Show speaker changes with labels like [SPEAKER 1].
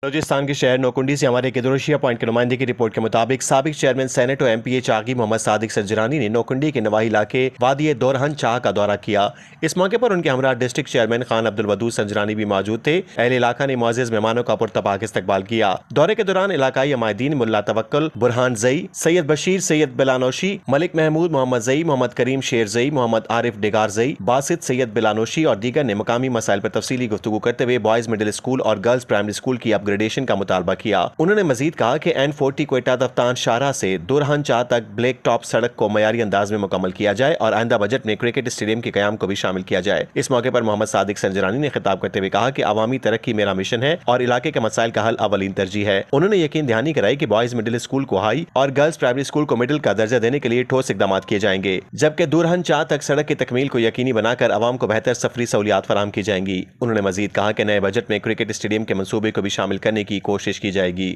[SPEAKER 1] بلوچستان کے شہر نوکنڈی سے ہمارے قدر پوائنٹ کے نمائندے کی رپورٹ کے مطابق سابق چیئرمین سینٹ اور ایم پی اے چاغی محمد صادق سنجرانی نے نوکنڈی کے نواحی علاقے وادی دورہن چاہ کا دورہ کیا۔ اس موقع پر ان کے ہمراہ ڈسٹرکٹ چیئرمین خان عبدالودود سنجرانی بھی موجود تھے۔ اہل علاقہ نے معزز مہمانوں کا پرتپاک استقبال کیا۔ دورے کے دوران علاقائی عمائدین ملا توکل، برہان زئی، سید بشیر، سید بلانوشی، ملک محمود، محمد زئی، محمد کریم شیر زئی، محمد عارف ڈگار زئی، باسط سید بلانوشی اور دیگر نے مقامی مسائل پر تفصیلی گفتگو کرتے ہوئے بوائز مڈل اسکول اور گرلز پرائمری اسکول کی اپ گریڈیشن کا مطالبہ کیا۔ انہوں نے مزید کہا کہ N40 کوئٹہ دفتان شاہراہ سے دورہن چاہ تک بلیک ٹاپ سڑک کو معیاری انداز میں مکمل کیا جائے اور آئندہ بجٹ میں کرکٹ اسٹیڈیم کے قیام کو بھی شامل کیا جائے۔ اس موقع پر محمد صادق سنجرانی نے خطاب کرتے ہوئے کہا کہ عوامی ترقی میرا مشن ہے اور علاقے کے مسائل کا حل اولین ترجیح ہے۔ انہوں نے یقین دہانی کرائی کہ بوائز مڈل اسکول کو ہائی اور گرلز پرائمری اسکول کو مڈل کا درجہ دینے کے لیے ٹھوس اقدامات کیے جائیں گے، جبکہ دورہن چاہ تک سڑک کی تکمیل کو یقینی بنا کر عوام کو بہتر سفری سہولیات فراہم کی جائیں گی۔ انہوں نے مزید کہا کہ نئے بجٹ میں کرکٹ اسٹیڈیم کے منصوبے کو بھی شامل کرنے کی کوشش کی جائے گی۔